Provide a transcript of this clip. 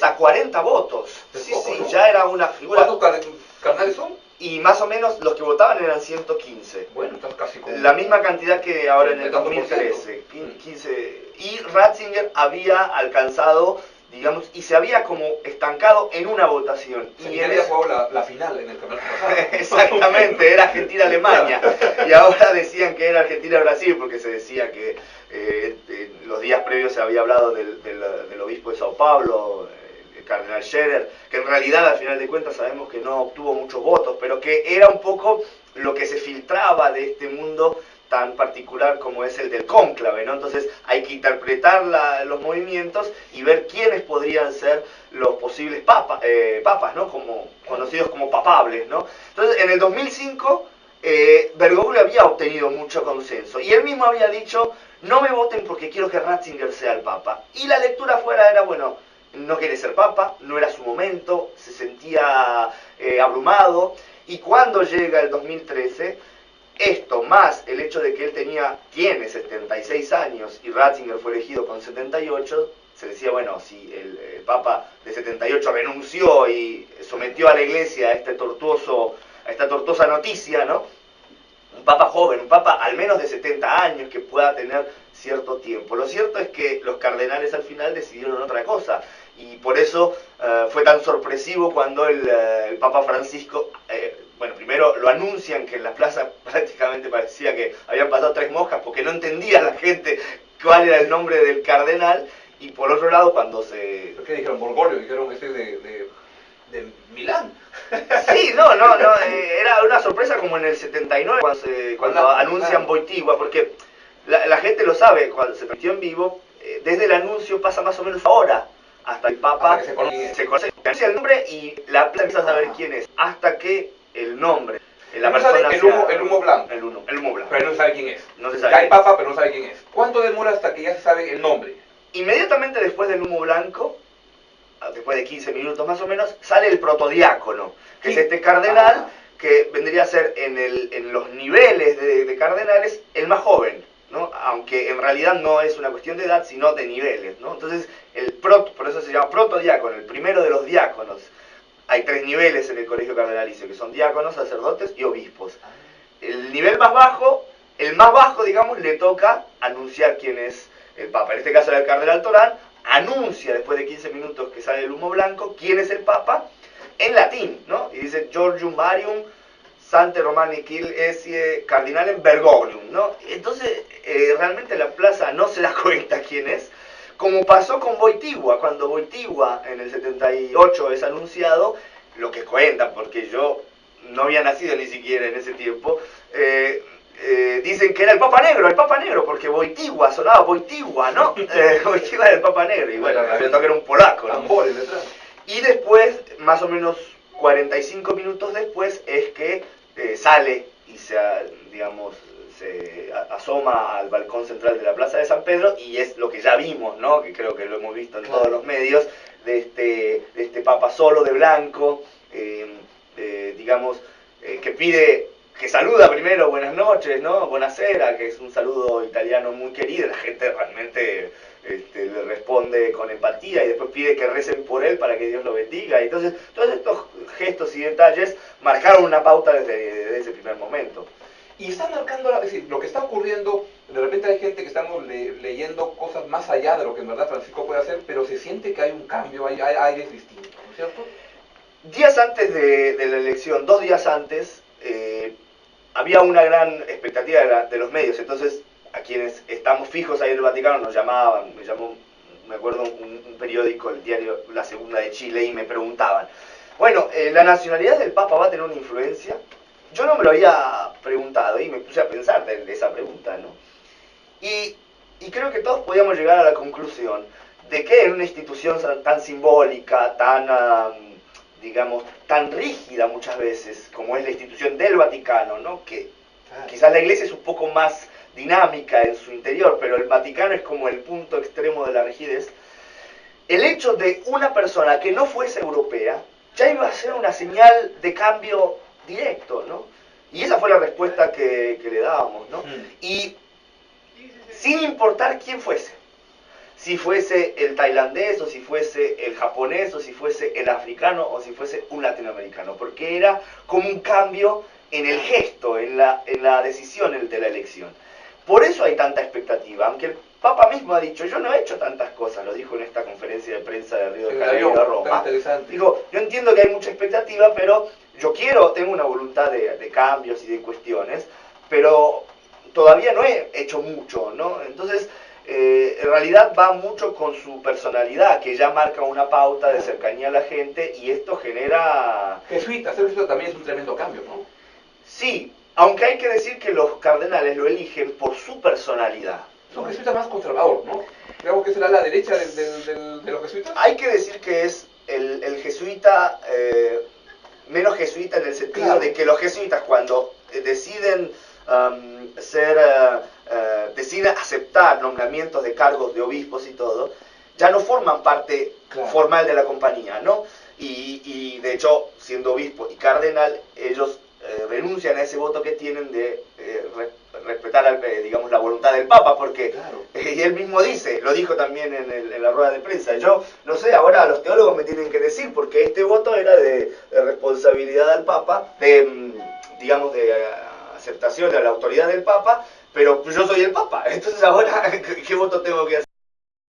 hasta 40 votos. Es Sí, poco, sí, ¿no? ya era una figura. ¿Cuántos cardenales son? Y más o menos los que votaban eran 115. Bueno, estás casi con... La misma cantidad que ahora en el 30%. 2013, 15. Y Ratzinger había alcanzado, digamos, y se había como estancado en una votación. O sea, y ya había jugado la final en el campeonato pasado. Exactamente, era Argentina-Alemania. Y ahora decían que era Argentina-Brasil, porque se decía que los días previos se había hablado del obispo de Sao Paulo, el cardenal Scherer, que en realidad al final de cuentas sabemos que no obtuvo muchos votos, pero que era un poco lo que se filtraba de este mundo tan particular como es el del cónclave, ¿no? Entonces hay que interpretar los movimientos y ver quiénes podrían ser los posibles papas, ¿no? Como, conocidos como papables, ¿no? Entonces en el 2005 Bergoglio había obtenido mucho consenso y él mismo había dicho: no me voten porque quiero que Ratzinger sea el papa. Y la lectura afuera era, bueno, no quiere ser papa, no era su momento, se sentía abrumado. Y cuando llega el 2013, esto más el hecho de que él tiene 76 años y Ratzinger fue elegido con 78, se decía, bueno, si el Papa de 78 renunció y sometió a la Iglesia a esta tortuosa noticia, ¿no? Un Papa joven, un Papa al menos de 70 años que pueda tener cierto tiempo. Lo cierto es que los cardenales al final decidieron otra cosa y por eso fue tan sorpresivo cuando el Papa Francisco, bueno, primero lo anuncian, que en la plaza prácticamente parecía que habían pasado 3 moscas porque no entendía la gente cuál era el nombre del cardenal, y por otro lado cuando se... ¿Pero qué dijeron? Borgoglio, dijeron ese de Milán. Sí, no, era una sorpresa como en el 79 cuando anuncian Wojtyła, porque la gente lo sabe, cuando se transmitió en vivo, desde el anuncio pasa más o menos una hora hasta el Papa se conoce el nombre y la plaza empieza a saber quién es, hasta que el nombre, la persona el humo blanco. El humo blanco. Pero no sabe quién es. No se sabe Ya hay quién papa, pero no sabe quién es. ¿Cuánto demora hasta que ya se sabe el nombre? Inmediatamente después del humo blanco, después de 15 minutos más o menos, sale el protodiácono, que es este cardenal que vendría a ser en los niveles de cardenales el más joven, ¿no? Aunque en realidad no es una cuestión de edad, sino de niveles, ¿no? Entonces, por eso se llama protodiácono, el primero de los diáconos. Hay 3 niveles en el colegio cardenalicio, que son diáconos, sacerdotes y obispos. El nivel más bajo, digamos, le toca anunciar quién es el Papa. En este caso era el cardenal Torán, anuncia después de 15 minutos que sale el humo blanco quién es el Papa, en latín, ¿no? Y dice: Georgium Marium Sante Romani Quil Esie Cardinalem Bergoglium, ¿no? Entonces, realmente la plaza no se da cuenta quién es, como pasó con Wojtyła. Cuando Wojtyła en el 78 es anunciado, lo que cuentan, porque yo no había nacido ni siquiera en ese tiempo, dicen que era el Papa Negro, porque Wojtyła sonaba Wojtyła, ¿no? Wojtyła era el Papa Negro, y bueno, resultó que era un polaco, ¿no? Tambores detrás. Y después, más o menos 45 minutos después, es que sale y se asoma al balcón central de la Plaza de San Pedro, y es lo que ya vimos, ¿no? Que creo que lo hemos visto en todos los medios, de este Papa solo de blanco, que saluda primero buenas noches, ¿no? Buonasera, que es un saludo italiano muy querido. La gente realmente le responde con empatía y después pide que recen por él para que Dios lo bendiga. Y entonces, todos estos gestos y detalles marcaron una pauta desde ese primer momento. Y está marcando, es decir, lo que está ocurriendo, de repente hay gente que estamos leyendo cosas más allá de lo que en verdad Francisco puede hacer, pero se siente que hay un cambio, hay aires distintos, ¿no es cierto? Días antes de la elección, 2 días antes, había una gran expectativa de los medios. Entonces, a quienes estamos fijos ahí en el Vaticano nos llamaban, me acuerdo un periódico, el diario La Segunda de Chile, y me preguntaban, bueno, ¿la nacionalidad del Papa va a tener una influencia? Yo no me lo había preguntado y me puse a pensar de esa pregunta, ¿no? Y creo que todos podíamos llegar a la conclusión de que en una institución tan simbólica, digamos, tan rígida muchas veces, como es la institución del Vaticano, ¿no? Que quizás la Iglesia es un poco más dinámica en su interior, pero el Vaticano es como el punto extremo de la rigidez. El hecho de una persona que no fuese europea ya iba a ser una señal de cambio directo, ¿no? Y esa fue la respuesta que le dábamos, ¿no? Y sin importar quién fuese, si fuese el tailandés, o si fuese el japonés, o si fuese el africano, o si fuese un latinoamericano, porque era como un cambio en el gesto, en la decisión de la elección. Por eso hay tanta expectativa, aunque el Papa mismo ha dicho, yo no he hecho tantas cosas, lo dijo en esta conferencia de prensa de Río de Janeiro a Roma. Digo, yo entiendo que hay mucha expectativa, pero yo tengo una voluntad de cambios y de cuestiones, pero todavía no he hecho mucho, ¿no? Entonces, en realidad va mucho con su personalidad, que ya marca una pauta de cercanía a la gente, y esto genera... Jesuita, ser jesuita también es un tremendo cambio, ¿no? Sí, aunque hay que decir que los cardenales lo eligen por su personalidad. Son jesuitas más conservador, ¿no? Digamos que será la derecha de los jesuitas. Hay que decir que es el jesuita, menos jesuita en el sentido, claro, de que los jesuitas cuando deciden deciden aceptar nombramientos de cargos de obispos y todo, ya no forman parte, claro, formal de la compañía, ¿no? Y de hecho, siendo obispo y cardenal, ellos renuncian a ese voto que tienen de respetar, digamos, la voluntad del Papa, porque, claro, y él mismo dice, lo dijo también en la rueda de prensa, yo no sé, ahora los teólogos me tienen que decir, porque este voto era de responsabilidad al Papa, digamos, de aceptación de la autoridad del Papa, pero yo soy el Papa, entonces ahora, ¿qué voto tengo que hacer?